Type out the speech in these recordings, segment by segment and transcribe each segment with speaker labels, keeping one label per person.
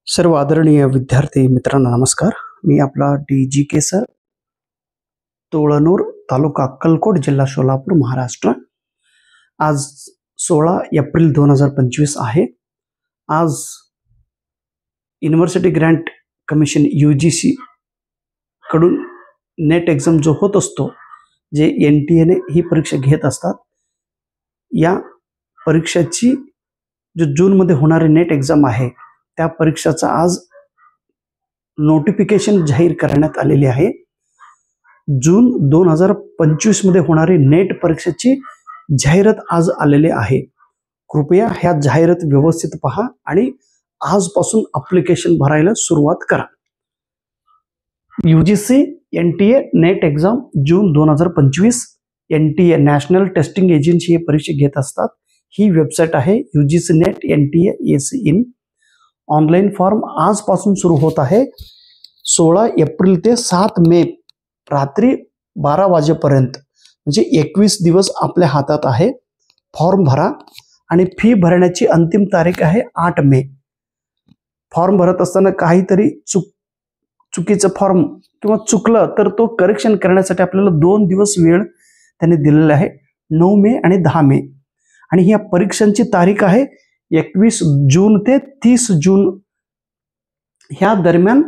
Speaker 1: सर्व आदरणीय विद्यार्थी मित्रांनो नमस्कार. मी आपला DGK सर, तोळनूर, तालुका अक्कलकोट, जिल्हा सोलापूर, महाराष्ट्र. आज 16 एप्रिल 2025 आहे. आज युनिव्हर्सिटी ग्रँट कमिशन UGC कडून नेट एक्झाम जो होत असतो, जे NTA ने ही परीक्षा घेत असतात, या परीक्षेची जो जूनमध्ये होणारी नेट एक्झाम आहे त्या परीक्षेचा आज नोटिफिकेशन जाहीर करण्यात आलेली आहे. जून 2025 मध्ये होणारी नेट परीक्षेची जाहिरात आज आलेली आहे. कृपया ह्या जाहिरात व्यवस्थित पहा आणि आजपासून ॲप्लिकेशन भरायला सुरुवात करा. UGC NTA नेट एक्झाम जून 2025 NTA नॅशनल टेस्टिंग एजन्सी ही परीक्षा घेत असतात. ही वेबसाईट आहे UGC net NTA AC in. Online form आजपासून सुरू होत आहे. 16 एप्रिल ते 7 मे रात्री 12 वाजेपर्यंत, म्हणजे 21 दिवस आपल्या हातात आहे. फॉर्म भरा आणि फी भरण्याची अंतिम तारीख आहे 8 मे. फॉर्म भरत असताना काहीतरी चुकीचं फॉर्म किंवा चुकलं तर तो करेक्शन करण्यासाठी आपल्याला 2 दिवस वेळ त्यांनी दिलेला आहे, 9 मे आणि 10 मे. आणि ह्या परीक्षांची तारीख आहे 21 जून ते 30 जून ह्या दरम्यान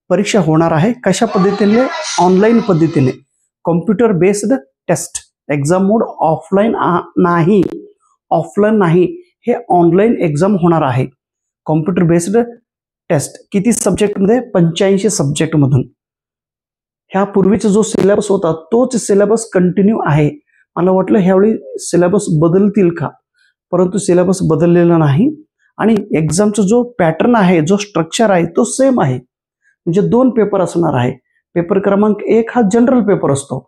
Speaker 1: परीक्षा होणार आहे. कशा पद्धतीने? ऑनलाईन पद्धतीने, कॉम्प्युटर बेस्ड टेस्ट. एक्झाम मोड ऑफलाईन नाही, हे ऑनलाईन एक्झाम होणार आहे. कॉम्प्युटर बेस्ड टेस्ट किती सब्जेक्टमध्ये? 85 सब्जेक्टमधून. ह्या पूर्वीचा जो सिलेबस होता तोच सिलेबस कंटिन्यू आहे. मला वाटलं ह्यावेळी सिलेबस बदलतील का, परंतु सिलेबस बदललेला नाही. आणि एक्झामचा जो पॅटर्न आहे, जो स्ट्रक्चर आहे तो सेम आहे. म्हणजे 2 पेपर असणार आहे. पेपर क्रमांक 1 हा जनरल पेपर असतो,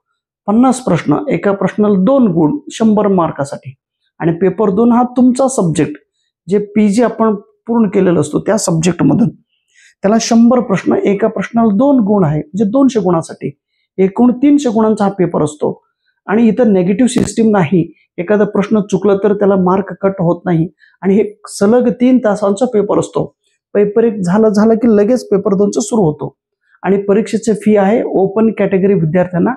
Speaker 1: 50 प्रश्न, एका प्रश्नाला 2 गुण, 100 मार्कासाठी. आणि पेपर 2 हा तुमचा सब्जेक्ट, जे PG आपण पूर्ण केलेला असतो त्या सब्जेक्टमधून, त्याला 100 प्रश्न, एका प्रश्नाला 2 गुण आहे, म्हणजे 200 गुणासाठी. एकूण 300 गुणांचा हा पेपर असतो. आणि इथं नेगेटिव्ह सिस्टीम नाही. एखादा प्रश्न चुकला तर त्याला मार्क कट होत नाही. आणि हे सलग 3 तासांचा पेपर असतो. पेपर 1 झाला की लगेच पेपर 2 सुरू होतो. आणि परीक्षेची फी आहे ओपन कॅटेगरी विद्यार्थ्यांना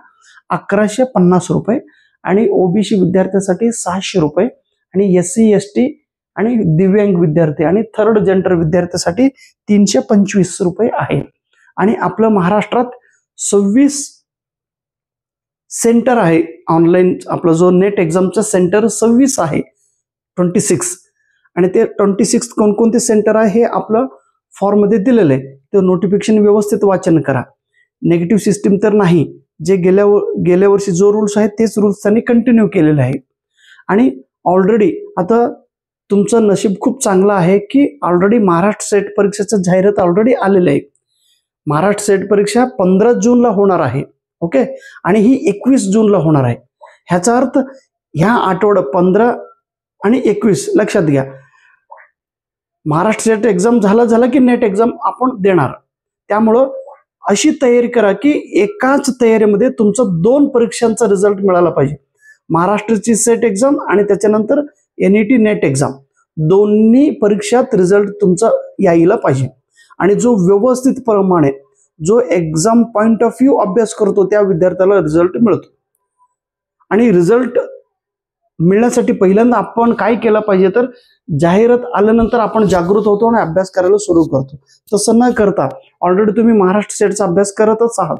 Speaker 1: 1150 रुपये, आणि OBC विद्यार्थ्यांसाठी 600 रुपये, आणि SC ST आणि दिव्यांग विद्यार्थी आणि थर्ड जेंडर विद्यार्थ्यांसाठी 325 रुपये आहे. आणि आपलं महाराष्ट्रात 26 सेंटर आहे ऑनलाईन. आपला जो नेट एक्झामचा सेंटर 26 आहे, 26. आणि ते 26 कोणकोणते सेंटर आहे हे आपलं फॉर्म मध्ये दिलेलं आहे. ते नोटिफिकेशन व्यवस्थित वाचन करा. नेगेटिव्ह सिस्टीम तर नाही. जे गेल्या वर्षी जो रूल्स आहे तेच रूल्स त्यांनी कंटिन्यू केलेले आहे. आणि ऑलरेडी आता तुमचं नशीब खूप चांगलं आहे की ऑलरेडी महाराष्ट्र सेट परीक्षेचं जाहिरात ऑलरेडी आलेलं आहे. महाराष्ट्र सेट परीक्षा 15 जूनला होणार आहे. ओके. आणि ही 21 जूनला होणार आहे. ह्याचा अर्थ ह्या आठवडा 15 आणि 21 लक्षात घ्या. महाराष्ट्र सेट एक्झाम झाला की नेट एक्झाम आपण देणार. त्यामुळं अशी तयारी करा की एकाच तयारीमध्ये तुमचं 2 परीक्षांचा रिझल्ट मिळाला पाहिजे. महाराष्ट्राची सेट एक्झाम आणि त्याच्यानंतर NET नेट एक्झाम, दोन्ही परीक्षात रिझल्ट तुमचा यायला पाहिजे. आणि जो व्यवस्थित प्रमाणे, जो एक्झाम पॉइंट ऑफ व्ह्यू अभ्यास करतो त्या विद्यार्थ्याला रिझल्ट मिळतो. आणि रिझल्ट मिळण्यासाठी पहिल्यांदा आपण काय केलं पाहिजे, तर जाहिरात आल्यानंतर आपण जागृत होतो आणि अभ्यास करायला सुरू करतो. तसं न करता ऑलरेडी तुम्ही महाराष्ट्र सेटचा अभ्यास करतच आहात,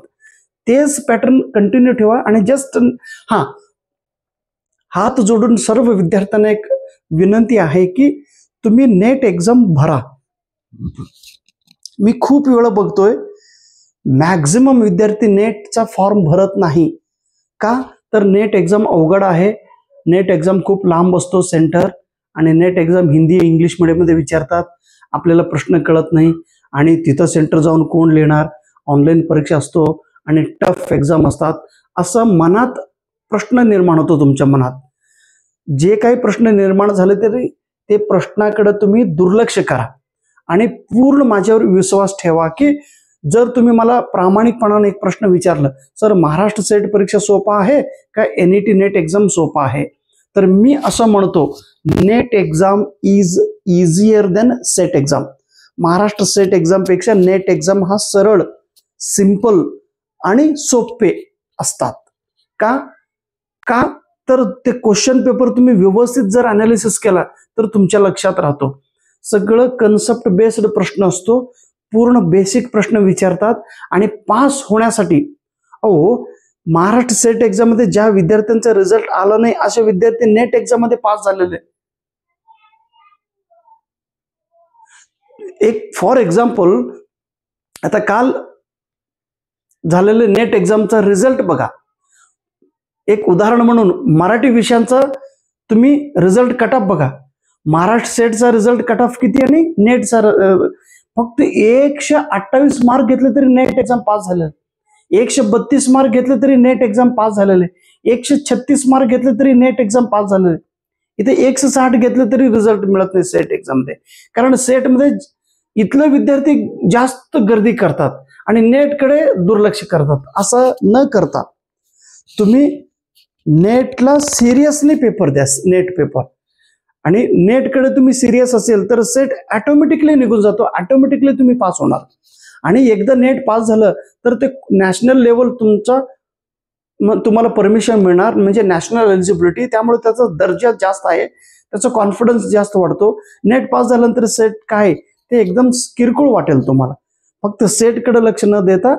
Speaker 1: तेच पॅटर्न कंटिन्यू ठेवा. आणि जस्ट हात जोडून सर्व विद्यार्थ्यांना एक विनंती आहे की तुम्ही नेट एक्झाम भरा. मी खूप वेळा बघतोय मॅक्झिमम विद्यार्थी नेटचा फॉर्म भरत नाही. का? तर नेट एक्झाम अवघड आहे. नेट एक्झाम खूप लांब असतो सेंटर, आणि नेट एक्झाम हिंदी इंग्लिश मीडियममध्ये विचारतात. आपल्याला प्रश्न कळत नाही, आणि तिथं सेंटर जाऊन कोण लिहिणार? ऑनलाईन परीक्षा असतो आणि टफ एक्झाम असतात, असं मनात प्रश्न निर्माण होतो. तुमच्या मनात जे काही प्रश्न निर्माण झाले तरी ते प्रश्नाकडे तुम्ही दुर्लक्ष करा आणि पूर्ण माझ्यावर विश्वास ठेवा की जर तुम्ही मला प्रामाणिकपणाने एक प्रश्न विचारलं, सर महाराष्ट्र सेट परीक्षा सोपा आहे का NET नेट एक्झाम सोपा आहे, तर मी असं म्हणतो NET exam is easier than SET exam. Maharashtra SET exam पेक्षा नेट एक्झाम हा सरळ, सिंपल आणि सोपे असतात. का का तर ते क्वेश्चन पेपर तुम्ही व्यवस्थित जर अनालिसिस केला तर तुमच्या लक्षात राहतो. सगळं कन्सेप्ट बेस्ड प्रश्न असतो, पूर्ण बेसिक प्रश्न विचारतात. आणि पास होण्यासाठी महाराष्ट्र सेट एक्झाम मध्ये ज्या विद्यार्थ्यांचा रिझल्ट आला नाही अशा विद्यार्थी नेट एक्झाम मध्ये पास झालेले. एक फॉर एक्झाम्पल, आता काल झालेले नेट एक्झामचा रिझल्ट बघा. एक उदाहरण म्हणून मराठी विषयांचा तुम्ही रिझल्ट कट ऑफ बघा. महाराष्ट्र सेटचा रिझल्ट कट ऑफ किती आणि नेटचा फक्त 128 मार्क घेतले तरी नेट एक्झाम पास झाले. 132 मार्क घेतले तरी नेट एक्झाम पास झालेले. 136 मार्क घेतले तरी नेट एक्झाम पास झालेले. इथे 160 घेतले तरी रिझल्ट मिळत नाही सेट एक्झाम मध्ये. कारण सेट मध्ये इथले विद्यार्थी जास्त गर्दी करतात आणि नेटकडे दुर्लक्ष करतात. असं न करता तुम्ही नेटला सिरियसली पेपर द्या, नेट पेपर. आणि नेटकडे तुम्ही सिरियस असेल तर सेट ऑटोमॅटिकली निघून जातो, ऑटोमॅटिकली तुम्ही पास होणार. आणि एकदा नेट पास झालं तर ते नॅशनल लेवल तुम्हाला परमिशन मिळणार, म्हणजे नॅशनल एलिजिबिलिटी. त्यामुळे त्याचा दर्जा जास्त आहे, त्याचा कॉन्फिडन्स जास्त वाढतो. नेट पास झाल्यानंतर सेट काय ते एकदम किरकोळ वाटेल तुम्हाला. फक्त सेटकडे लक्ष न देता,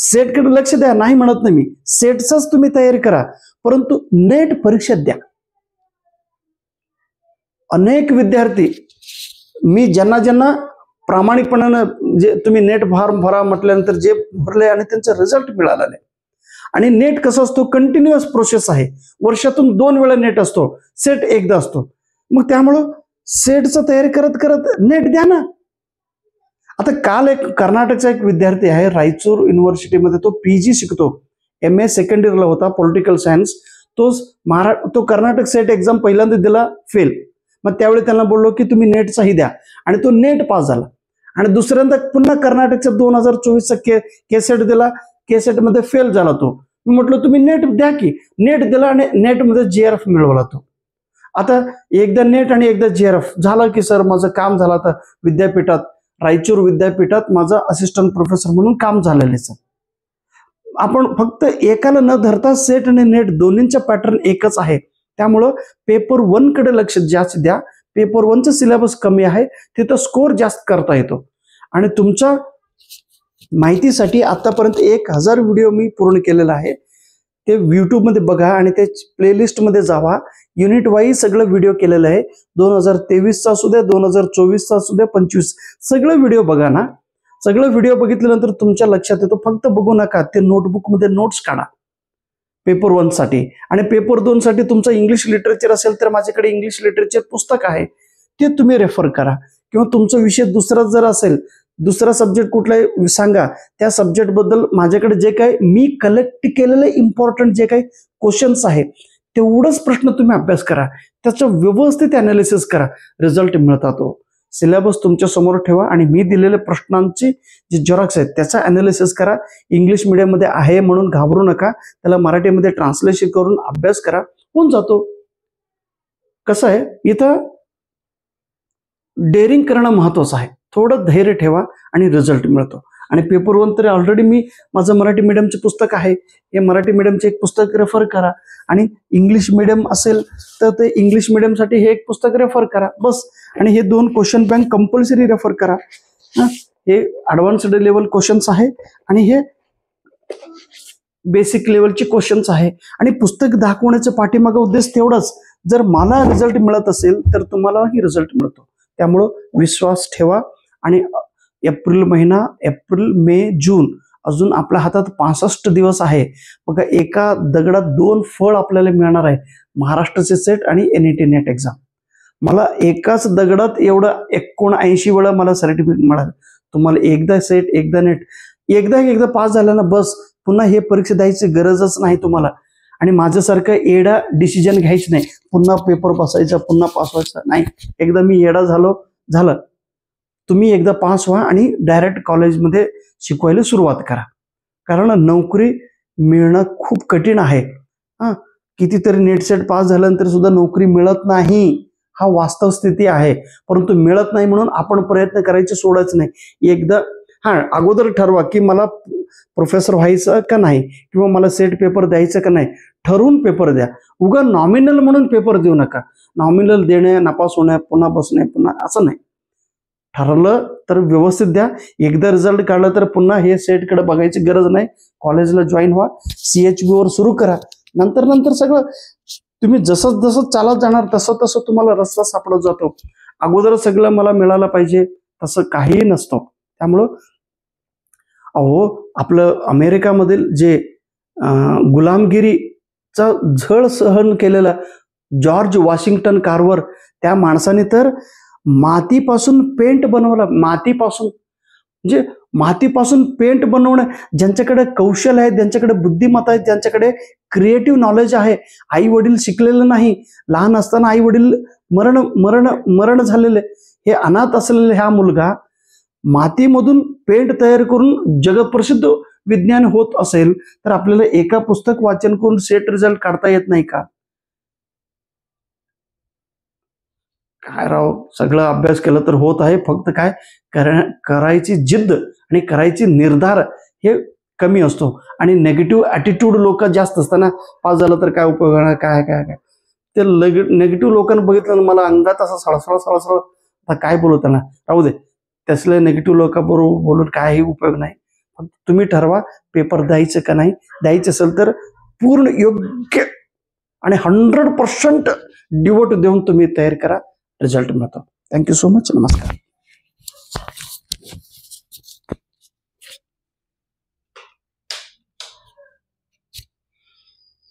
Speaker 1: सेटकडे लक्ष द्या नाही म्हणत नाही मी, सेटचाच तुम्ही तयारी करा, परंतु नेट परीक्षा द्या. अनेक विद्यार्थी मी ज्यांना प्रामाणिकपणानं जे तुम्ही नेट फॉर्म भरा म्हटल्यानंतर जे भरले आणि त्यांचा रिझल्ट मिळाला नाही. आणि नेट कसं असतो, कंटिन्युअस प्रोसेस आहे. वर्षातून 2 वेळा नेट असतो, सेट एकदा असतो. मग त्यामुळं सेटचं तयारी करत करत नेट द्या ना. आता काल एक कर्नाटकचा एक विद्यार्थी आहे, रायचूर युनिव्हर्सिटीमध्ये तो PG शिकतो, MA सेकंड इयरला होता, पॉलिटिकल सायन्स. तो कर्नाटक सेट एक्झाम पहिल्यांदा दिला, फेल. मग त्यावेळी त्यांना बोललो की तुम्ही नेटचाही द्या, आणि तो नेट पास झाला. आणि दुसऱ्यांदा पुन्हा कर्नाटकचा 2024चा केसेट दिला, केसेट मध्ये फेल झाला तो. मी म्हटलं तुम्ही नेट द्या की. नेट दिला आणि नेटमध्ये GRF मिळवला तो. आता एकदा नेट आणि एकदा GRF झाला की सर माझं काम झालं. आता विद्यापीठात, रायचूर विद्यापीठात माझं असिस्टंट प्रोफेसर म्हणून काम झालेलं आहे. आपण फक्त एकाला न धरता सेट आणि नेट दोन्हींचा पॅटर्न एकच आहे. त्यामुळं पेपर 1 कडे लक्ष जास्त द्या. पेपर 1चा सिलेबस कमी आहे, तिथं स्कोर जास्त करता येतो. आणि तुमच्या माहितीसाठी आतापर्यंत 1000 व्हिडिओ मी पूर्ण केलेला आहे. ते युट्यूबमध्ये बघा आणि ते प्लेलिस्टमध्ये जावा. युनिट वाईज सगळं व्हिडिओ केलेलं आहे. 2023चा असू द्या, 2024चा असू द्या, 25 सगळं व्हिडिओ बघा ना. सगळं व्हिडिओ बघितल्यानंतर तुमच्या लक्षात येतो. फक्त बघू नका, ते नोटबुकमध्ये नोट्स काढा पेपर 1 साठी. आणि पेपर 2 साठी तुमचं इंग्लिश लिटरेचर असेल तर माझ्याकडे इंग्लिश लिटरेचर पुस्तक आहे, ते तुम्ही रेफर करा. किंवा तुमचा विषय दुसरा जर असेल, दुसरा सब्जेक्ट कुठलाही सांगा, त्या सब्जेक्ट बद्दल माझ्याकडे जे काही मी कलेक्ट केलेले इम्पॉर्टंट जे काही क्वेश्चन्स आहे तेवढंच प्रश्न तुम्ही अभ्यास करा, त्याचं व्यवस्थित अनालिसिस करा, रिझल्ट मिळतात. तो सिलेबस तुमच्या समोर ठेवा आणि मी दिलेल्या प्रश्नांची जे झेरॉक्स आहेत त्याचा अनालिसिस करा. इंग्लिश मीडियम मध्ये आहे म्हणून घाबरू नका, त्याला मराठीमध्ये ट्रान्सलेशन करून अभ्यास करा, होऊन जातो. कसं आहे, इथं डेअरिंग करणं महत्वाचं आहे. थोडं धैर्य ठेवा आणि रिझल्ट मिळतो. आणि पेपर 1 तरी ऑलरेडी मी माझं मराठी मीडियमचे पुस्तक आहे, हे मराठी मीडियमचे एक पुस्तक रेफर करा. आणि इंग्लिश मीडियम असेल तर ते इंग्लिश मीडियमसाठी हे एक पुस्तक रेफर करा बस. आणि हे 2 क्वेश्चन बँक कंपल्सरी रेफर करा. हे ऍडव्हान्स्ड लेवल क्वेश्चन्स आहे आणि हे बेसिक लेवलचे क्वेश्चन्स आहे. आणि पुस्तक दाखवण्याचा पाठीमागा उद्देश तेवढाच, जर मला रिझल्ट मिळत असेल तर तुम्हालाही रिझल्ट मिळतो. त्यामुळं विश्वास ठेवा. आणि एप्रिल महिना, एप्रिल, मे, जून, अजून आपल्या हातात 65 दिवस आहे. बघा, एका दगडात 2 फळ आपल्याला मिळणार आहे, महाराष्ट्राचे सेट आणि NET नेट एक्झाम. मला एकाच दगडात एवढं 79 वेळा मला सर्टिफिकेट मिळालं. तुम्हाला एकदा सेट, एकदा नेट, एकदा पास झाला ना बस, पुन्हा हे परीक्षा द्यायची गरजच नाही तुम्हाला. आणि माझ्यासारखं येडा डिसिजन घ्यायचं नाही, पुन्हा पेपर बसायचा, पुन्हा पास व्हायचा नाही. एकदा मी येडा झालं. तुम्ही एकदा पास व्हा आणि डायरेक्ट कॉलेजमध्ये शिकवायला सुरुवात करा. कारण नोकरी मिळणं खूप कठीण आहे. कितीतरी नेट सेट पास झाल्यानंतर सुद्धा नोकरी मिळत नाही, हा वास्तव स्थिती आहे. परंतु मिळत नाही म्हणून आपण प्रयत्न करायचे सोडायच नाही. एकदा अगोदर ठरवा की मला प्रोफेसर व्हायचं का नाही, किंवा मला सेट पेपर द्यायचं का नाही. ठरवून पेपर द्या. उगा नॉमिनल म्हणून पेपर देऊ नका. नॉमिनल देणे, नापास होणे, पुन्हा बसणे, पुन्हा असं नाही. ठरलं तर व्यवस्थित द्या. एकदा रिझल्ट काढला तर पुन्हा हे सेटकडे बघायची गरज नाही. कॉलेजला जॉईन व्हा, CHB वर सुरू करा. नंतर सगळं तुम्ही जसं जसं चालत जाणार तसं तसं तुम्हाला रस्ता सापडत जातो. अगोदर सगळं मला मिळालं पाहिजे तसं काहीही नसतं. त्यामुळं आपलं अमेरिकामधील जे गुलामगिरीचा झळ सहन केलेला जॉर्ज वॉशिंग्टन कार्वर, त्या माणसाने तर मातीपासून पेंट बनवला. मातीपासून पेंट बनवणं. ज्यांच्याकडे कौशल्य आहे, ज्यांच्याकडे बुद्धिमत्ता आहे, ज्यांच्याकडे क्रिएटिव्ह नॉलेज आहे. आई वडील शिकलेलं नाही, लहान असताना आई वडील मरण झालेले, हे अनाथ असलेले हा मुलगा मातीमधून पेंट तयार करून जगप्रसिद्ध विज्ञान होत असेल तर आपल्याला एका पुस्तक वाचन करून सेट रिझल्ट काढता येत नाही का? काय राव, सगळं अभ्यास केलं तर होत आहे. फक्त काय करायची जिद्द आणि करायची निर्धार हे कमी असतो. आणि नेगेटिव्ह ॲटिट्यूड लोक जास्त असताना पास झालं तर काय उपयोग होणार, काय काय काय ते नेगेटिव्ह लोकांना बघितलं मला अंगात असं सळसळ. आता काय बोलू त्यांना, राहू दे. तसले नेगेटिव्ह लोकांबरोबर बोलून काही उपयोग नाही. फक्त तुम्ही ठरवा पेपर द्यायचं का नाही. द्यायचं असेल तर पूर्ण योग्य आणि 100% डिवोट देऊन तुम्ही तयार करा. रिझल्ट मिळतो. Thank you so much. नमस्कार.